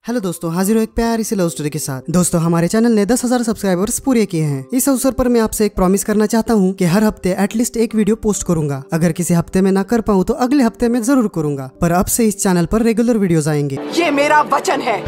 Hello दोस्तों, हाजिर हो एक प्यारी सी लव स्टोरी के साथ। दोस्तों, हमारे चैनल ने 10,000 सब्सक्राइबर्स पूरे किए हैं। इस अवसर पर मैं आपसे एक प्रॉमिस करना चाहता हूँ कि हर हफ्ते एटलीस्ट एक वीडियो पोस्ट करूंगा। अगर किसी हफ्ते में ना कर पाऊँ तो अगले हफ्ते में जरूर करूंगा, पर अब से इस चैनल पर रेगुलर वीडियोस आएंगे, ये मेरा वचन है।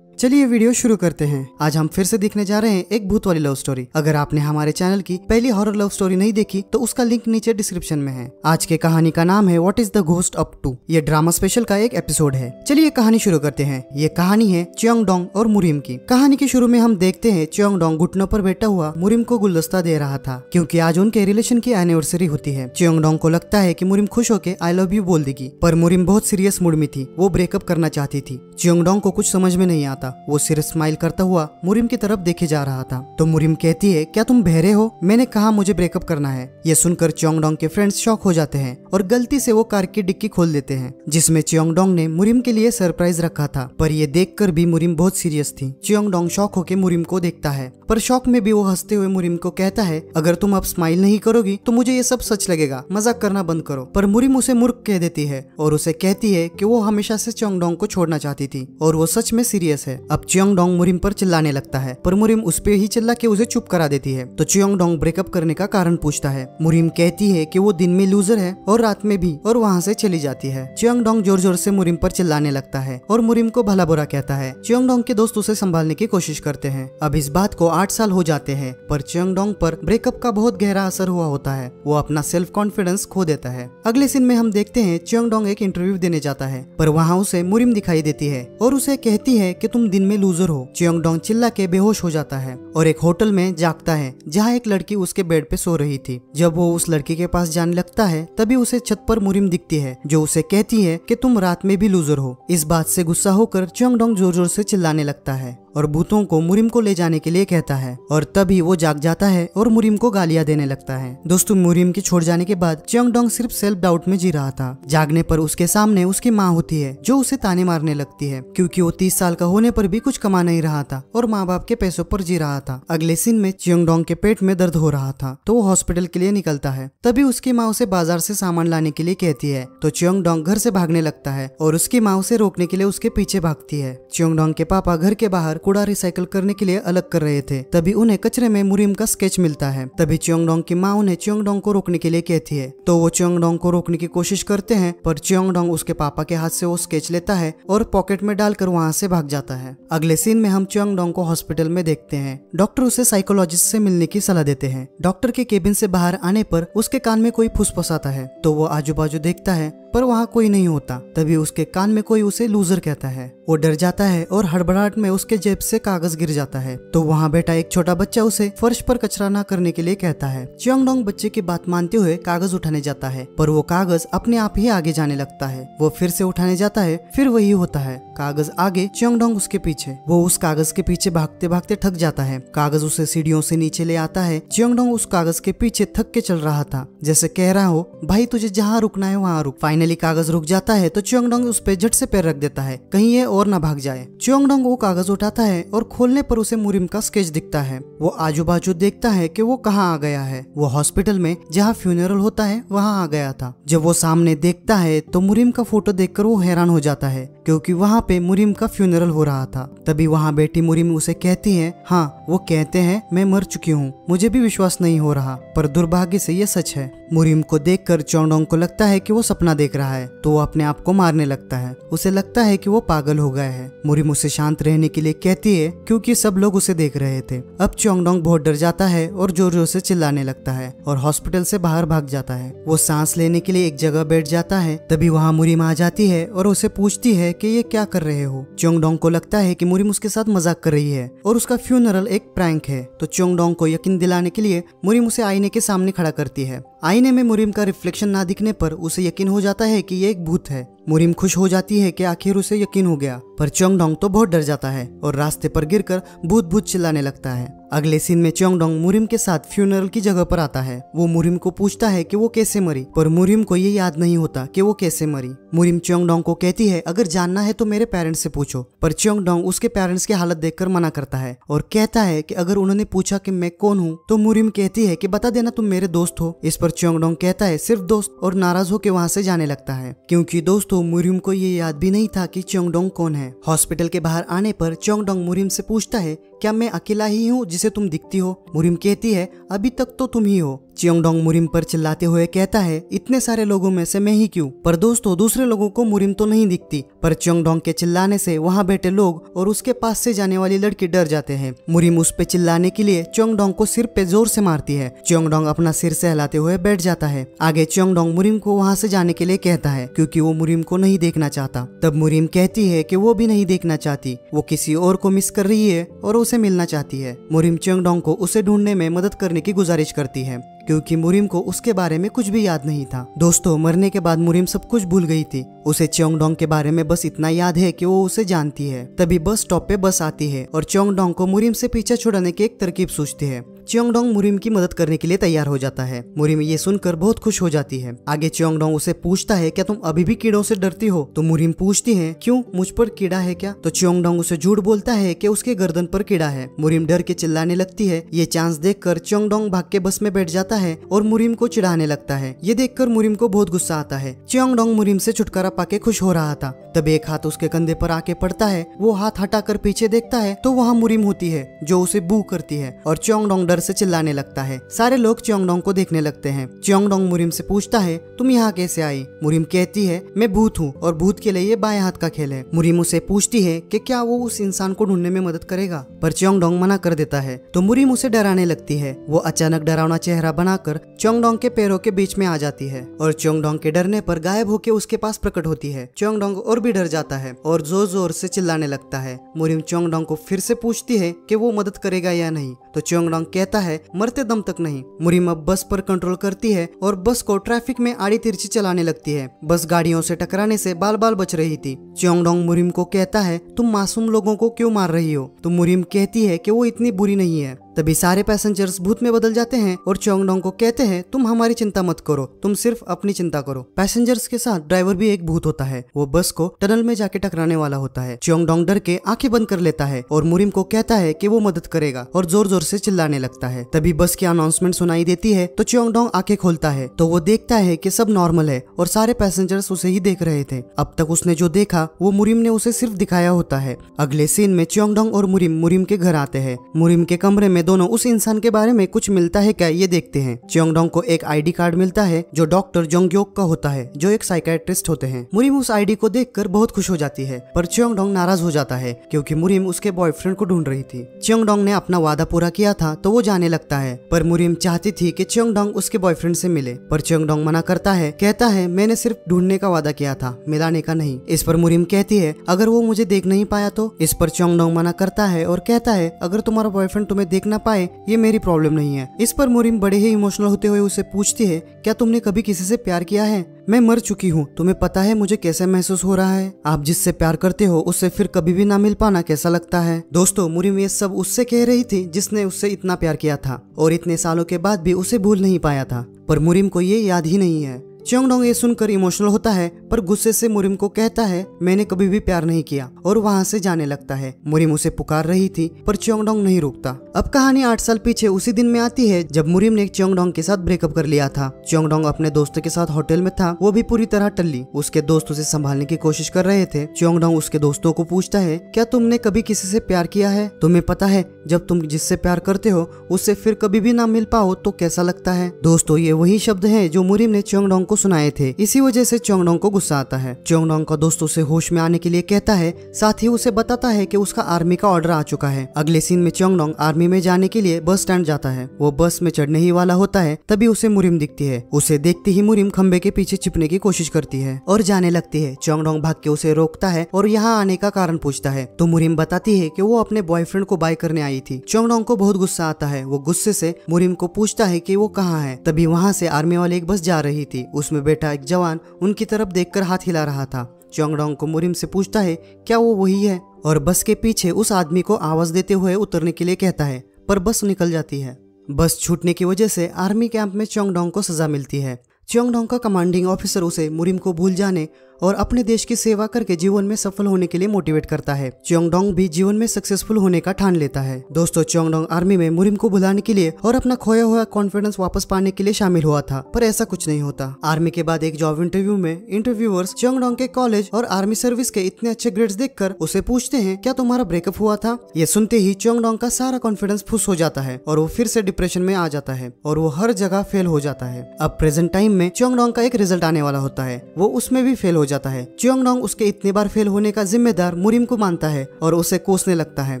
चलिए वीडियो शुरू करते हैं। आज हम फिर से देखने जा रहे हैं एक भूत वाली लव स्टोरी। अगर आपने हमारे चैनल की पहली हॉरर लव स्टोरी नहीं देखी तो उसका लिंक नीचे डिस्क्रिप्शन में है। आज के कहानी का नाम है what is the ghost up to. ये ड्रामा स्पेशल का एक एपिसोड है। चलिए कहानी शुरू करते हैं। ये कहानी है चियोंगडोंग और मुरिम की। कहानी के शुरू में हम देखते हैं चियोंगडोंग घुटनों पर बैठा हुआ मुरिम को गुलदस्ता दे रहा था, क्योंकि आज उनके रिलेशन की एनिवर्सरी होती है। चियोंगडोंग को लगता है कि मुरिम खुश होकर आई लव यू बोल देगी, पर मुरिम बहुत सीरियस मूड में थी। वो ब्रेकअप करना चाहती थी। चियोंगडोंग को कुछ समझ में नहीं आता। वो सिर्फ स्माइल करता हुआ मुरिम की तरफ देखे जा रहा था। तो मुरिम कहती है, क्या तुम बहरे हो? मैंने कहा मुझे ब्रेकअप करना है। ये सुनकर चियोंगडोंग के फ्रेंड्स शॉक हो जाते हैं और गलती से वो कार की डिक्की खोल देते हैं, जिसमें चियोंगडोंग ने मुरिम के लिए सरप्राइज रखा था। पर ये देखकर भी मुरिम बहुत सीरियस थी। चियोंगडोंग शॉक होकर मुरिम को देखता है, पर शॉक में भी वो हंसते हुए मुरिम को कहता है, अगर तुम अब स्माइल नहीं करोगी तो मुझे ये सब सच लगेगा, मजाक करना बंद करो। पर मुरिम उसे मूर्ख कह देती है और उसे कहती है कि वो हमेशा से चियोंगडोंग को छोड़ना चाहती थी और वो सच में सीरियस है। अब चियोंगडोंग मुरिम पर चिल्लाने लगता है, पर मुरिम उस पे ही चिल्ला के उसे चुप करा देती है। तो चियोंगडोंग ब्रेकअप करने का कारण पूछता है। मुरिम कहती है कि वो दिन में लूजर है और रात में भी, और वहाँ से चली जाती है। चियोंगडोंग जोर जोर से मुरिम पर चिल्लाने लगता है और मुरिम को भला बुरा कहता है। चियोंगडोंग के दोस्त उसे संभालने की कोशिश करते हैं। अब इस बात को 8 साल हो जाते हैं, पर चियोंगडोंग पर ब्रेकअप का बहुत गहरा असर हुआ होता है। वो अपना सेल्फ कॉन्फिडेंस खो देता है। अगले सीन में हम देखते हैं चियोंगडोंग एक इंटरव्यू देने जाता है, पर वहाँ उसे मुरिम दिखाई देती है और उसे कहती है कि तुम दिन में लूजर हो। चियोंगडोंग चिल्ला के बेहोश हो जाता है और एक होटल में जागता है, जहाँ एक लड़की उसके बेड पे सो रही थी। जब वो उस लड़की के पास जाने लगता है, तभी उसे छत पर मुरिम दिखती है, जो उसे कहती है कि तुम रात में भी लूजर हो। इस बात से गुस्सा होकर चियोंगडोंग जोर जोर से चिल्लाने लगता है और भूतों को मुरिम को ले जाने के लिए कहता है, और तभी वो जाग जाता है और मुरिम को गालियां देने लगता है। दोस्तों, मुरिम के छोड़ जाने के बाद चियोंगडोंग सिर्फ सेल्फ डाउट में जी रहा था। जागने पर उसके सामने उसकी माँ होती है, जो उसे ताने मारने लगती है, क्योंकि वो 30 साल का होने पर भी कुछ कमा नहीं रहा था और माँ बाप के पैसों पर जी रहा था। अगले सीन में चियोंगडोंग के पेट में दर्द हो रहा था, तो वो हॉस्पिटल के लिए निकलता है। तभी उसकी माँ उसे बाजार से सामान लाने के लिए कहती है, तो चियोंगडोंग घर से भागने लगता है और उसकी माँ उसे रोकने के लिए उसके पीछे भागती है। चियोंगडोंग के पापा घर के बाहर कूड़ा रिसाइकल करने के लिए अलग कर रहे थे। तभी उन्हें कचरे में मुरिम का स्केच मिलता है। तभी चियोंगडोंग की माँ उन्हें चियोंगडोंग को रोकने के लिए कहती है, तो वो चियोंगडोंग को रोकने की कोशिश करते हैं, पर चियोंगडोंग उसके पापा के हाथ से वो स्केच लेता है और पॉकेट में डालकर वहाँ से भाग जाता है। अगले सीन में हम चियोंगडोंग को हॉस्पिटल में देखते हैं। डॉक्टर उसे साइकोलॉजिस्ट से मिलने की सलाह देते हैं। डॉक्टर के केबिन से बाहर आने पर उसके कान में कोई फुसफुसाता है, तो वो आजू बाजू देखता है, पर वहाँ कोई नहीं होता। तभी उसके कान में कोई उसे लूजर कहता है। वो डर जाता है और हड़बड़ाहट में उसके जेब से कागज गिर जाता है, तो वहाँ बैठा एक छोटा बच्चा उसे फर्श पर कचरा न करने के लिए कहता है। चियोंगडोंग बच्चे की बात मानते हुए कागज उठाने जाता है, पर वो कागज अपने आप ही आगे जाने लगता है। वो फिर से उठाने जाता है, फिर वही होता है, कागज आगे, चियोंगडोंग उसके पीछे। वो उस कागज के पीछे भागते भागते थक जाता है। कागज उसे सीढ़ियों से नीचे ले आता है। चियोंगडोंग उस कागज के पीछे थक के चल रहा था, जैसे कह रहा हो, भाई तुझे जहाँ रुकना है वहाँ रुक। फाइनली कागज रुक जाता है, तो चियोंगडोंग उस पे झट से पैर रख देता है, कहीं ये और न भाग जाए। चियोंगडोंग वो कागज उठाता है और खोलने पर उसे मुरिम का स्केच दिखता है। वो आजू बाजू देखता है कि वो कहाँ आ गया है। वो हॉस्पिटल में जहाँ फ्यूनरल होता है वहाँ आ गया था। जब वो सामने देखता है तो मुरिम का फोटो देखकर वो हैरान हो जाता है, क्योंकि वहाँ पे मुरिम का फ्यूनरल हो रहा था। तभी वहाँ बेटी मुरिम उसे कहती है, हाँ वो कहते हैं मैं मर चुकी हूँ, मुझे भी विश्वास नहीं हो रहा, पर दुर्भाग्य से ये सच है। मुरिम को देखकर चियोंगडोंग को लगता है कि वो सपना देख रहा है, तो वो अपने आप को मारने लगता है। उसे लगता है कि वो पागल हो गया है। मुरिम उसे शांत रहने के लिए कहती है, क्योंकि सब लोग उसे देख रहे थे। अब चियोंगडोंग बहुत डर जाता है और जोर जोर से चिल्लाने लगता है और हॉस्पिटल से बाहर भाग जाता है। वो सांस लेने के लिए एक जगह बैठ जाता है। तभी वहाँ मुरिम आ जाती है और उसे पूछती है कि ये क्या कर रहे हो। चियोंगडोंग को लगता है कि मुरिम उसके साथ मजाक कर रही है और उसका फ्यूनरल एक प्रैंक है। तो चियोंगडोंग को यकीन दिलाने के लिए मुरिम उसे आईने के सामने खड़ा करती है। आईने में मुरिम का रिफ्लेक्शन ना दिखने पर उसे यकीन हो जाता है कि ये एक भूत है। मुरिम खुश हो जाती है कि आखिर उसे यकीन हो गया, पर चियोंगडोंग तो बहुत डर जाता है और रास्ते पर गिरकर भूत भूत चिल्लाने लगता है। अगले सीन में चियोंगडोंग मुरिम के साथ फ्यूनरल की जगह पर आता है। वो मुरिम को पूछता है कि वो कैसे मरी, पर मुरिम को ये याद नहीं होता कि वो कैसे मरी। मुरिम चियोंगडोंग को कहती है, अगर जानना है तो मेरे पेरेंट्स से पूछो, पर चियोंगडोंग उसके पेरेंट्स की हालत देखकर मना करता है और कहता है कि अगर उन्होंने पूछा कि मैं कौन हूँ तो मुरिम कहती है कि बता देना तुम मेरे दोस्त हो। इस पर चियोंगडोंग कहता है सिर्फ दोस्त, और नाराज होकर वहाँ से जाने लगता है, क्योंकि दोस्त हो दोस्तों मुरिम को ये याद भी नहीं था कि च्योंगडोंग कौन है। हॉस्पिटल के बाहर आने पर च्योंगडोंग मुरिम से पूछता है, क्या मैं अकेला ही हूँ जिसे तुम दिखती हो? मुरिम कहती है, अभी तक तो तुम ही हो। च्योंगडोंग मुरिम पर चिल्लाते हुए कहता है, इतने सारे लोगों में से मैं ही क्यों? पर दोस्तों दूसरे लोगों को मुरिम तो नहीं दिखती, पर च्योंगडोंग के चिल्लाने से वहाँ बैठे लोग और उसके पास से जाने वाली लड़की डर जाते हैं। मुरिम उस पे चिल्लाने के लिए च्योंगडोंग को सिर पे जोर से मारती है। च्योंगडोंग अपना सिर सहलाते हुए बैठ जाता है। आगे च्योंगडोंग मुरिम को वहाँ से जाने के लिए कहता है क्योंकि वो मुरिम को नहीं देखना चाहता। तब मुरिम कहती है कि वो भी नहीं देखना चाहती, वो किसी और को मिस कर रही है और उसे मिलना चाहती है। मुरिम च्योंगडोंग को उसे ढूंढने में मदद करने की गुजारिश करती है क्योंकि मुरिम को उसके बारे में कुछ भी याद नहीं था। दोस्तों मरने के बाद मुरिम सब कुछ भूल गई थी। उसे च्योंगडोंग के बारे में बस इतना याद है कि वो उसे जानती है। तभी बस स्टॉप पे बस आती है और च्योंगडोंग को मुरिम से पीछे छुड़ाने की एक तरकीब सोचती है। च्योंगडोंग मुरिम की मदद करने के लिए तैयार हो जाता है। मुरिम ये सुनकर बहुत खुश हो जाती है। आगे च्योंगडोंग उसे पूछता है, क्या तुम अभी भी कीड़ों से डरती हो? तो मुरिम पूछती है, क्यों, मुझ पर कीड़ा है क्या? तो च्योंगडोंग उसे झूठ बोलता है कि उसके गर्दन पर कीड़ा है। मुरिम डर के चिल्लाने लगती है। ये चांस देखकर च्योंगडोंग भाग के बस में बैठ जाता है और मुरिम को चिढ़ाने लगता है। ये देखकर मुरिम को बहुत गुस्सा आता है। च्योंगडोंग मुरिम से छुटकारा पाके खुश हो रहा था। तब एक हाथ उसके कंधे पर आके पड़ता है। वो हाथ हटाकर पीछे देखता है तो वहाँ मुरिम होती है जो उसे बू करती है और च्योंगडोंग डर से चिल्लाने लगता है। सारे लोग च्योंगडोंग को देखने लगते हैं। च्योंगडोंग मुरिम से पूछता है, तुम यहाँ कैसे आई? मुरिम कहती है, मैं भूत हूँ और भूत के लिए ये बाएं हाथ का खेल है। मुरिम उसे पूछती है कि क्या वो उस इंसान को ढूंढने में मदद करेगा, पर च्योंगडोंग मना कर देता है। तो मुरिम उसे डराने लगती है। वो अचानक डरावना चेहरा बनाकर च्योंगडोंग के पैरों के बीच में आ जाती है और च्योंगडोंग के डरने पर गायब होकर उसके पास प्रकट होती है। च्योंगडोंग और भी डर जाता है और जोर जोर से चिल्लाने लगता है। मुरिम च्योंगडोंग को फिर से पूछती है कि वो मदद करेगा या नहीं, तो च्योंगडोंग कहता है, मरते दम तक नहीं। मुरिम अब बस पर कंट्रोल करती है और बस को ट्रैफिक में आड़ी तिरछी चलाने लगती है। बस गाड़ियों से टकराने से बाल बाल बच रही थी। च्योंगडोंग मुरिम को कहता है, तुम मासूम लोगों को क्यों मार रही हो? तो मुरिम कहती है कि वो इतनी बुरी नहीं है। तभी सारे पैसेंजर्स भूत में बदल जाते हैं और च्योंगडोंग को कहते हैं, तुम हमारी चिंता मत करो, तुम सिर्फ अपनी चिंता करो। पैसेंजर्स के साथ ड्राइवर भी एक भूत होता है। वो बस को टनल में जाके टकराने वाला होता है। च्योंगडोंग डर के आंखें बंद कर लेता है और मुरिम को कहता है कि वो मदद करेगा और जोर जोर से चिल्लाने लगता है। तभी बस की अनाउंसमेंट सुनाई देती है तो च्योंगडोंग आंखें खोलता है तो वो देखता है कि सब नॉर्मल है और सारे पैसेंजर्स उसे ही देख रहे थे। अब तक उसने जो देखा वो मुरिम ने उसे सिर्फ दिखाया होता है। अगले सीन में च्योंगडोंग और मुरिम के घर आते हैं। मुरिम के कमरे में दोनों उस इंसान के बारे में कुछ मिलता है क्या, ये देखते हैं। च्योंगडोंग को एक आईडी कार्ड मिलता है जो डॉक्टर जोंगयोक का होता है, जो एक साइकियाट्रिस्ट होते हैं। मुरिम उस आईडी को देखकर बहुत खुश हो जाती है, पर च्योंगडोंग नाराज हो जाता है क्योंकि मुरिम उसके बॉयफ्रेंड को ढूंढ रही थी। च्योंगडोंग ने अपना वादा पूरा किया था तो वो जाने लगता है, पर मुरिम चाहती थी कि च्योंगडोंग उसके बॉयफ्रेंड से मिले, पर च्योंगडोंग मना करता है। कहता है, मैंने सिर्फ ढूंढने का वादा किया था, मिलाने का नहीं। इस पर मुरिम कहती है, अगर वो मुझे देख नहीं पाया तो? इस पर च्योंगडोंग मना करता है और कहता है, अगर तुम्हारा बॉयफ्रेंड तुम्हें देख ना पाए ये मेरी प्रॉब्लम नहीं है। इस पर मुरिम बड़े ही इमोशनल होते हुए उसे पूछती है, क्या तुमने कभी किसी से प्यार किया है? मैं मर चुकी हूँ, तुम्हें पता है मुझे कैसे महसूस हो रहा है? आप जिससे प्यार करते हो उससे फिर कभी भी ना मिल पाना कैसा लगता है? दोस्तों मुरिम ये सब उससे कह रही थी जिसने उससे इतना प्यार किया था और इतने सालों के बाद भी उसे भूल नहीं पाया था, पर मुरिम को ये याद ही नहीं है। च्योंगडोंग ये सुनकर इमोशनल होता है पर गुस्से से मुरिम को कहता है, मैंने कभी भी प्यार नहीं किया, और वहाँ से जाने लगता है। मुरिम उसे पुकार रही थी पर च्योंगडोंग नहीं रुकता। अब कहानी 8 साल पीछे उसी दिन में आती है जब मुरिम ने च्योंगडोंग के साथ ब्रेकअप कर लिया था। च्योंगडोंग अपने दोस्त के साथ होटल में था, वो भी पूरी तरह टल्ली। उसके दोस्त उसे संभालने की कोशिश कर रहे थे। च्योंगडोंग उसके दोस्तों को पूछता है, क्या तुमने कभी किसी से प्यार किया है? तुम्हें पता है जब तुम जिससे प्यार करते हो उससे फिर कभी भी ना मिल पाओ तो कैसा लगता है? दोस्तों ये वही शब्द है जो मुरिम ने च्योंगडोंग को सुनाए थे। इसी वजह से च्योंगडोंग को गुस्सा आता है। च्योंगडोंग का दोस्त उसे होश में आने के लिए कहता है, साथ ही उसे बताता है कि उसका आर्मी का ऑर्डर आ चुका है। अगले सीन में च्योंगडोंग आर्मी में जाने के लिए बस स्टैंड जाता है। वो बस में चढ़ने ही वाला होता है, तभी उसे मुरिम दिखती है। उसे देखते ही मुरिम खंबे के पीछे छिपने की कोशिश करती है और जाने लगती है। च्योंगडोंग भाग के उसे रोकता है और यहाँ आने का कारण पूछता है तो मुरिम बताती है कि वो अपने बॉयफ्रेंड को बाय करने आई थी। च्योंगडोंग को बहुत गुस्सा आता है। वो गुस्से से मुरिम को पूछता है कि वो कहाँ है। तभी वहाँ से आर्मी वाली एक बस जा रही थी। उसमें बैठा एक जवान उनकी तरफ देखकर हाथ हिला रहा था। च्योंगडोंग को मुरिम से पूछता है, क्या वो वही है? और बस के पीछे उस आदमी को आवाज देते हुए उतरने के लिए कहता है, पर बस निकल जाती है। बस छूटने की वजह से आर्मी कैंप में च्योंगडोंग को सजा मिलती है। च्योंगडोंग का कमांडिंग ऑफिसर उसे मुरिम को भूल जाने और अपने देश की सेवा करके जीवन में सफल होने के लिए मोटिवेट करता है। च्योंगडोंग भी जीवन में सक्सेसफुल होने का ठान लेता है। दोस्तों, च्योंगडोंग आर्मी में मुरिम को भुलाने के लिए और अपना खोया हुआ कॉन्फिडेंस वापस पाने के लिए शामिल हुआ था, पर ऐसा कुछ नहीं होता। आर्मी के बाद एक जॉब इंटरव्यू में इंटरव्यूअर्स च्योंगडोंग के कॉलेज और आर्मी सर्विस के इतने अच्छे ग्रेड्स देखकर उसे पूछते हैं, क्या तुम्हारा ब्रेकअप हुआ था? ये सुनते ही च्योंगडोंग का सारा कॉन्फिडेंस फुस हो जाता है और वो फिर से डिप्रेशन में आ जाता है और वो हर जगह फेल हो जाता है। अब प्रेजेंट टाइम में च्योंगडोंग का एक रिजल्ट आने वाला होता है, वो उसमें भी फेल हो जाता है। च्योंगडोंग उसके इतने बार फेल होने का जिम्मेदार मुरिम को मानता है और उसे कोसने लगता है।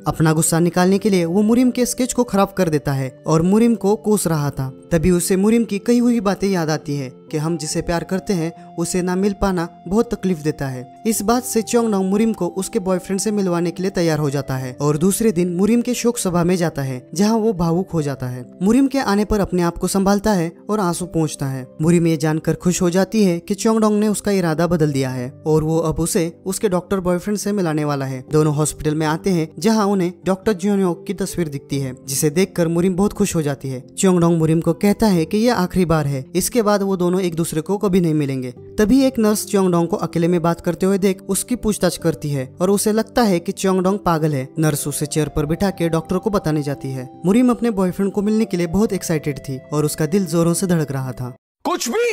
अपना गुस्सा निकालने के लिए वो मुरिम के स्केच को खराब कर देता है और मुरिम को कोस रहा था। तभी उसे मुरिम की कही हुई बातें याद आती है कि हम जिसे प्यार करते हैं उसे ना मिल पाना बहुत तकलीफ देता है। इस बात से च्योंगडोंग मुरिम को उसके बॉयफ्रेंड से मिलवाने के लिए तैयार हो जाता है और दूसरे दिन मुरिम के शोक सभा में जाता है, जहां वो भावुक हो जाता है। मुरिम के आने पर अपने आप को संभालता है और आंसू पोंछता है। मुरिम ये जानकर खुश हो जाती है कि च्योंगडोंग ने उसका इरादा बदल दिया है और वो अब उसे उसके डॉक्टर बॉयफ्रेंड से मिलाने वाला है। दोनों हॉस्पिटल में आते हैं, जहाँ उन्हें डॉक्टर जियोन्योक की तस्वीर दिखती है, जिसे देखकर मुरिम बहुत खुश हो जाती है। च्योंगडोंग मुरिम को कहता है कि यह आखिरी बार है, इसके बाद वो दोनों एक दूसरे को कभी नहीं मिलेंगे। तभी एक नर्स च्योंगडोंग को अकेले में बात करते हुए देख उसकी पूछताछ करती है और उसे लगता है कि च्योंगडोंग पागल है। नर्स उसे चेयर पर बिठा के डॉक्टर को बताने जाती है। मुरिम अपने बॉयफ्रेंड को मिलने के लिए बहुत एक्साइटेड थी और उसका दिल जोरों से धड़क रहा था। कुछ भी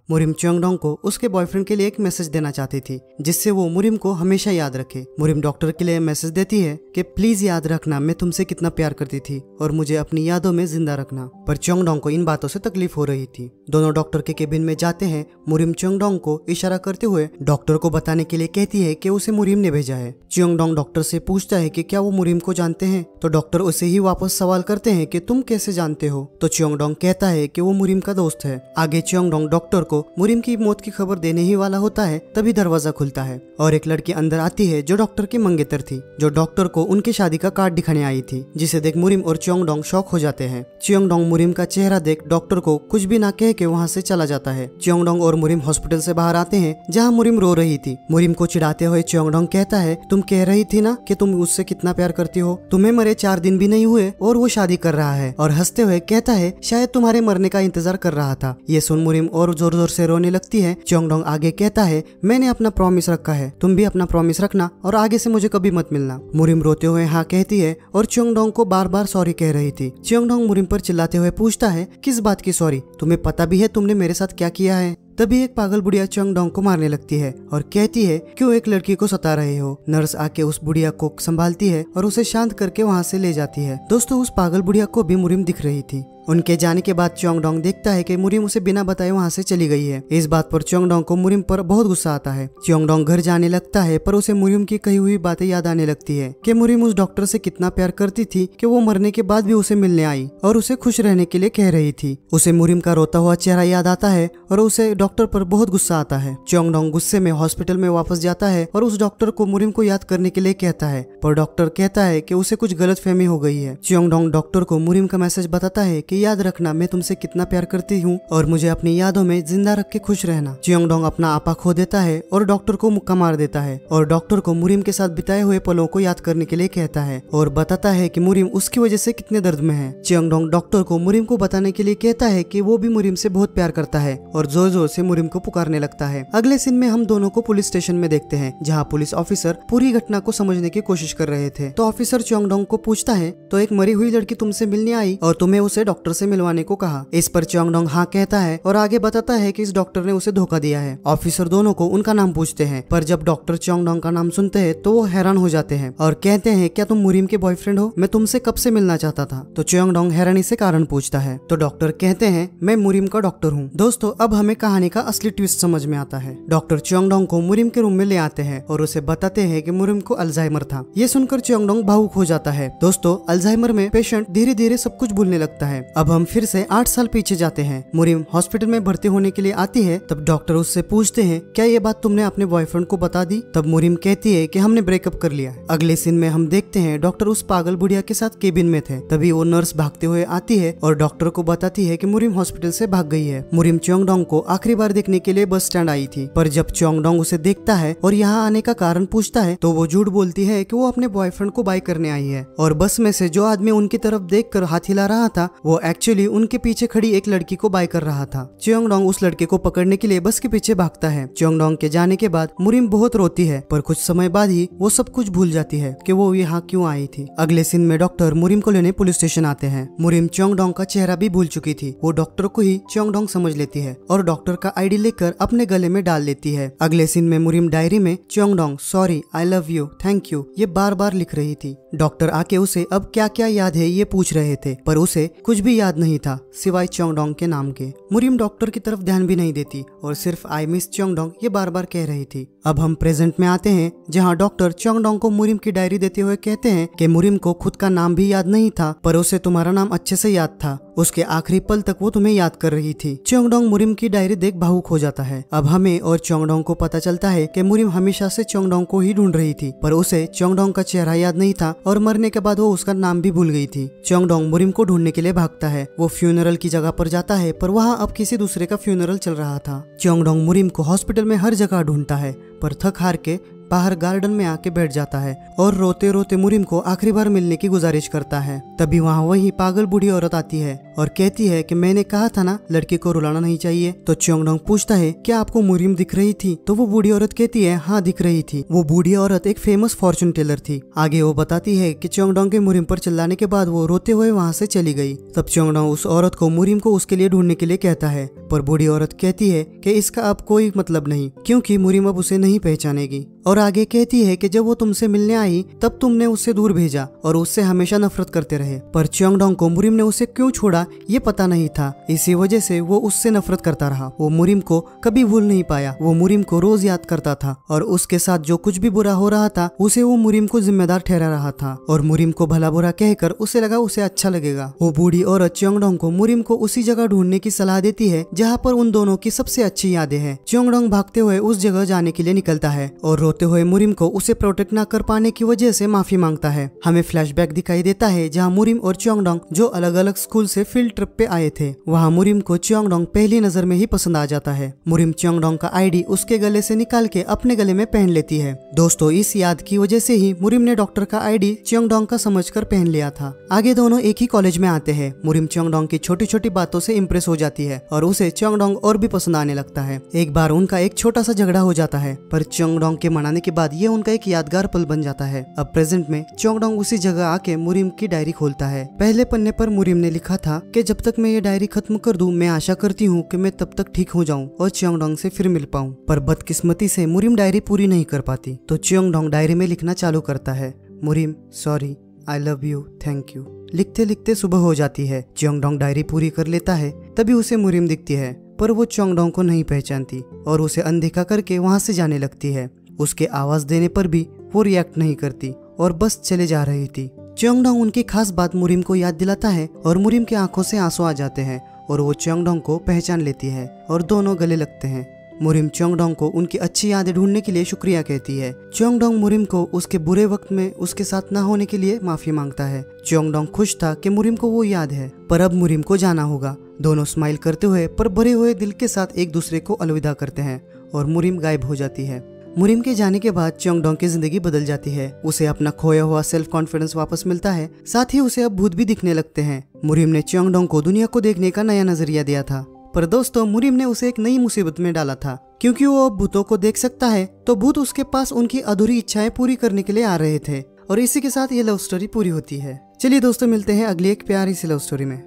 मुरिम च्योंगडोंग को उसके बॉयफ्रेंड के लिए एक मैसेज देना चाहती थी, जिससे वो मुरिम को हमेशा याद रखे। मुरिम डॉक्टर के लिए मैसेज देती है कि प्लीज याद रखना मैं तुमसे कितना प्यार करती थी और मुझे अपनी यादों में जिंदा रखना। पर च्योंगडोंग को इन बातों से तकलीफ हो रही थी। दोनों डॉक्टर के केबिन में जाते हैं। मुरिम च्योंगडोंग को इशारा करते हुए डॉक्टर को बताने के लिए कहती है कि उसे मुरिम ने भेजा है। च्योंगडोंग डॉक्टर से पूछता है कि क्या वो मुरिम को जानते हैं, तो डॉक्टर उसे ही वापस सवाल करते हैं कि तुम कैसे जानते हो, तो च्योंगडोंग कहता है कि वो मुरिम का दोस्त है। आगे च्योंगडोंग डॉक्टर को मुरिम की मौत की खबर देने ही वाला होता है, तभी दरवाजा खुलता है और एक लड़की अंदर आती है जो डॉक्टर की मंगेतर थी, जो डॉक्टर को उनकी शादी का कार्ड दिखाने आई थी, जिसे देख मुरिम और च्योंगडोंग शॉक हो जाते हैं। च्योंगडोंग मुरिम का चेहरा देख डॉक्टर को कुछ भी ना कह के वहाँ से चला जाता है। च्योंगडोंग और मुरिम हॉस्पिटल से बाहर आते हैं, जहाँ मुरिम रो रही थी। मुरिम को चिढ़ाते हुए च्योंगडोंग कहता है, तुम कह रही थी ना कि तुम उससे कितना प्यार करती हो, तुम्हें मरे 4 दिन भी नहीं हुए और वो शादी कर रहा है। और हंसते हुए कहता है, शायद तुम्हारे मरने का इंतजार कर रहा था। ये सुन मुरिम और जोर जोर से रोने लगती है। च्योंगडोंग आगे कहता है, मैंने अपना प्रॉमिस रखा है, तुम भी अपना प्रॉमिस रखना और आगे से मुझे कभी मत मिलना। मुरिम रोते हुए हाँ कहती है और च्योंगडोंग को बार बार सॉरी कह रही थी। च्योंगडोंग मुरिम पर चिल्लाते हुए पूछता है, किस बात की सॉरी, तुम्हें पता भी है तुमने मेरे साथ क्या किया है? तभी एक पागल बुढ़िया च्योंगडोंग को मारने लगती है और कहती है, क्यों एक लड़की को सता रहे हो? नर्स आके उस बुढ़िया को संभालती है और उसे शांत करके वहाँ से ले जाती है। दोस्तों, उस पागल बुढ़िया को भी मुरिम दिख रही थी। उनके जाने के बाद च्योंगडोंग देखता है कि मुरिम उसे बिना बताए वहाँ से चली गई है। इस बात पर च्योंगडोंग को मुरिम पर बहुत गुस्सा आता है। च्योंगडोंग घर जाने लगता है, पर उसे मुरिम की कही हुई बातें याद आने लगती है कि मुरिम उस डॉक्टर से कितना प्यार करती थी कि वो मरने के बाद भी उसे मिलने आई और उसे खुश रहने के लिए कह रही थी। उसे मुरिम का रोता हुआ चेहरा याद आता है और उसे डॉक्टर पर बहुत गुस्सा आता है। च्योंगडोंग गुस्से में हॉस्पिटल में वापस जाता है और उस डॉक्टर को मुरिम को याद करने के लिए कहता है, पर डॉक्टर कहता है कि उसे कुछ गलतफहमी हो गई है। च्योंगडोंग डॉक्टर को मुरिम का मैसेज बताता है कि याद रखना मैं तुमसे कितना प्यार करती हूँ और मुझे अपनी यादों में जिंदा रख के खुश रहना। च्योंगडोंग अपना आपा खो देता है और डॉक्टर को मुक्का मार देता है और डॉक्टर को मुरिम के साथ बिताए हुए पलों को याद करने के लिए कहता है और बताता है कि मुरिम उसकी वजह से कितने दर्द में है। च्योंगडोंग डॉक्टर को मुरिम को बताने के लिए कहता है कि वो भी मुरिम से बहुत प्यार करता है और जोर जोर से मुरिम को पुकारने लगता है। अगले सीन में हम दोनों को पुलिस स्टेशन में देखते हैं, जहाँ पुलिस ऑफिसर पूरी घटना को समझने की कोशिश कर रहे थे। तो ऑफिसर च्योंगडोंग को पूछता है, तो एक मरी हुई लड़की तुमसे मिलने आई और तुम्हें उसे डॉक्टर से मिलवाने को कहा। इस पर च्योंगडोंग हाँ कहता है और आगे बताता है कि इस डॉक्टर ने उसे धोखा दिया है। ऑफिसर दोनों को उनका नाम पूछते हैं, पर जब डॉक्टर च्योंगडोंग का नाम सुनते हैं तो वो हैरान हो जाते हैं और कहते हैं, क्या तुम मुरिम के बॉयफ्रेंड हो? मैं तुमसे कब से मिलना चाहता था। तो च्योंगडोंग हैरानी से कारण पूछता है, तो डॉक्टर कहते हैं, मैं मुरिम का डॉक्टर हूँ। दोस्तों, अब हमें कहानी का असली ट्विस्ट समझ में आता है। डॉक्टर च्योंगडोंग को मुरिम के रूम में ले आते हैं और उसे बताते हैं कि मुरिम को अल्जाइमर था। ये सुनकर च्योंगडोंग भावुक हो जाता है। दोस्तों, अल्जाइमर में पेशेंट धीरे धीरे सब कुछ भूलने लगता है। अब हम फिर से 8 साल पीछे जाते हैं। मुरिम हॉस्पिटल में भर्ती होने के लिए आती है। तब डॉक्टर उससे पूछते हैं, क्या ये बात तुमने अपने बॉयफ्रेंड को बता दी? तब मुरिम कहती है कि हमने ब्रेकअप कर लिया। अगले सीन में हम देखते हैं डॉक्टर उस पागल बुढ़िया के साथ केबिन में थे। तभी वो नर्स भागते हुए आती है और डॉक्टर को बताती है कि मुरिम हॉस्पिटल से भाग गई है। मुरिम च्योंगडोंग को आखिरी बार देखने के लिए बस स्टैंड आई थी, पर जब च्योंगडोंग उसे देखता है और यहाँ आने का कारण पूछता है तो वो झूठ बोलती है कि वो अपने बॉयफ्रेंड को बाय करने आई है और बस में से जो आदमी उनकी तरफ देखकर हाथ हिला रहा था वो एक्चुअली उनके पीछे खड़ी एक लड़की को बाय कर रहा था। च्योंगडोंग उस लड़के को पकड़ने के लिए बस के पीछे भागता है। च्योंगडोंग के जाने के बाद मुरिम बहुत रोती है, पर कुछ समय बाद ही वो सब कुछ भूल जाती है कि वो यहाँ क्यों आई थी। अगले सीन में डॉक्टर मुरिम को लेने पुलिस स्टेशन आते हैं। मुरिम च्योंगडोंग का चेहरा भी भूल चुकी थी। वो डॉक्टर को ही च्योंगडोंग समझ लेती है और डॉक्टर का आईडी लेकर अपने गले में डाल लेती है। अगले सीन में मुरिम डायरी में च्योंगडोंग sorry, I love you, thank you ये बार बार लिख रही थी। डॉक्टर आके उसे अब क्या क्या याद है ये पूछ रहे थे, पर उसे कुछ भी याद नहीं था सिवाय च्योंगडोंग के नाम के। मुरिम डॉक्टर की तरफ ध्यान भी नहीं देती और सिर्फ आई मिस च्योंगडोंग ये बार बार कह रही थी। अब हम प्रेजेंट में आते हैं, जहाँ डॉक्टर च्योंगडोंग को मुरिम की डायरी देते हुए कहते हैं कि मुरिम को खुद का नाम भी याद नहीं था, पर उसे तुम्हारा नाम अच्छे से याद था। उसके आखिरी पल तक वो तुम्हें याद कर रही थी। च्योंगडोंग मुरिम की डायरी देख भावुक हो जाता है। अब हमें और च्योंगडोंग को पता चलता है कि मुरिम हमेशा से च्योंगडोंग को ही ढूंढ रही थी, पर उसे च्योंगडोंग का चेहरा याद नहीं था और मरने के बाद वो उसका नाम भी भूल गई थी। च्योंगडोंग मुरिम को ढूंढने के लिए भागता है। वो फ्यूनरल की जगह पर जाता है, पर वहाँ अब किसी दूसरे का फ्यूनरल चल रहा था। च्योंगडोंग मुरिम को हॉस्पिटल में हर जगह ढूंढता है, पर थक हार के बाहर गार्डन में आके बैठ जाता है और रोते रोते मुरिम को आखिरी बार मिलने की गुजारिश करता है। तभी वहाँ वही पागल बूढ़ी औरत आती है और कहती है कि मैंने कहा था ना लड़की को रुलाना नहीं चाहिए। तो च्योंगडोंग पूछता है क्या आपको मुरिम दिख रही थी? तो वो बूढ़ी औरत कहती है हाँ दिख रही थी। वो बूढ़ी औरत एक फेमस फॉर्चून टेलर थी। आगे वो बताती है कि च्योंगडोंग के मुरिम पर चिल्लाने के बाद वो रोते हुए वहाँ से चली गई। तब च्योंगडोंग उस औरत को मुरिम को उसके लिए ढूंढने के लिए कहता है, पर बूढ़ी औरत कहती है कि इसका अब कोई मतलब नहीं, क्योंकि मुरिम अब उसे नहीं पहचानेगी। और आगे कहती है कि जब वो तुमसे मिलने आई तब तुमने उससे दूर भेजा और उससे हमेशा नफरत करते रहे, पर च्योंगडोंग को मुरिम ने उसे क्यों छोड़ा ये पता नहीं था। इसी वजह से वो उससे नफरत करता रहा। वो मुरिम को कभी भूल नहीं पाया। वो मुरिम को रोज याद करता था और उसके साथ जो कुछ भी बुरा हो रहा था उसे वो मुरिम को जिम्मेदार ठहरा रहा था और मुरिम को भला बुरा कहकर उसे लगा उसे अच्छा लगेगा। वो बूढ़ी औरत च्योंगडोंग को मुरिम को उसी जगह ढूंढने की सलाह देती है जहाँ पर उन दोनों की सबसे अच्छी यादें हैं। च्योंगडोंग भागते हुए उस जगह जाने के लिए निकलता है और रोते हुए मुरिम को उसे प्रोटेक्ट न कर पाने की वजह से माफी मांगता है। हमें फ्लैशबैक दिखाई देता है जहाँ मुरिम और च्योंगडोंग जो अलग अलग स्कूल से फील्ड ट्रिप पे आए थे। वहाँ मुरिम को च्योंगडोंग पहली नजर में ही पसंद आ जाता है। मुरिम च्योंगडोंग का आईडी उसके गले से निकाल के अपने गले में पहन लेती है। दोस्तों इस याद की वजह से ही मुरिम ने डॉक्टर का आईडी च्योंगडोंग का समझकर पहन लिया था। आगे दोनों एक ही कॉलेज में आते हैं। मुरिम च्योंगडोंग की छोटी छोटी बातों से इम्प्रेस हो जाती है और उसे च्योंगडोंग और भी पसंद आने लगता है। एक बार उनका एक छोटा सा झगड़ा हो जाता है, पर च्योंगडोंग के मनाने के बाद ये उनका एक यादगार पल बन जाता है। अब प्रेजेंट में च्योंगडोंग उसी जगह आके मुरिम की डायरी खोलता है। पहले पन्ने पर मुरिम ने लिखा था कि जब तक मैं ये डायरी खत्म कर दूं मैं आशा करती हूँ कि मैं तब तक ठीक हो जाऊं और च्योंगडोंग से फिर मिल पाऊं। पर बदकिस्मती से मुरिम डायरी पूरी नहीं कर पाती। तो च्योंगडोंग डायरी में लिखना चालू करता है, मुरिम sorry, I love you, thank you. लिखते लिखते सुबह हो जाती है। च्योंगडोंग डायरी पूरी कर लेता है। तभी उसे मुरिम दिखती है, पर वो च्योंगडोंग को नहीं पहचानती और उसे अनदेखा करके वहाँ से जाने लगती है। उसके आवाज देने पर भी वो रिएक्ट नहीं करती और बस चले जा रही थी। च्योंगडोंग उनकी खास बात मुरिम को याद दिलाता है और मुरिम की आंखों से आंसू आ जाते हैं और वो च्योंगडोंग को पहचान लेती है और दोनों गले लगते हैं। मुरिम च्योंगडोंग को उनकी अच्छी यादें ढूंढने के लिए शुक्रिया कहती है। च्योंगडोंग मुरिम को उसके बुरे वक्त में उसके साथ न होने के लिए माफी मांगता है। च्योंगडोंग खुश था कि मुरिम को वो याद है, पर अब मुरिम को जाना होगा। दोनों स्माइल करते हुए पर भरे हुए दिल के साथ एक दूसरे को अलविदा करते हैं और मुरिम गायब हो जाती है। मुरिम के जाने के बाद च्योंगडोंग की जिंदगी बदल जाती है। उसे अपना खोया हुआ सेल्फ कॉन्फिडेंस वापस मिलता है, साथ ही उसे अब भूत भी दिखने लगते हैं। मुरिम ने च्योंगडोंग को दुनिया को देखने का नया नजरिया दिया था, पर दोस्तों मुरिम ने उसे एक नई मुसीबत में डाला था, क्योंकि वो अब भूतों को देख सकता है तो भूत उसके पास उनकी अधूरी इच्छाएं पूरी करने के लिए आ रहे थे। और इसी के साथ ये लव स्टोरी पूरी होती है। चलिए दोस्तों मिलते हैं अगली एक प्यारी सी लव स्टोरी में।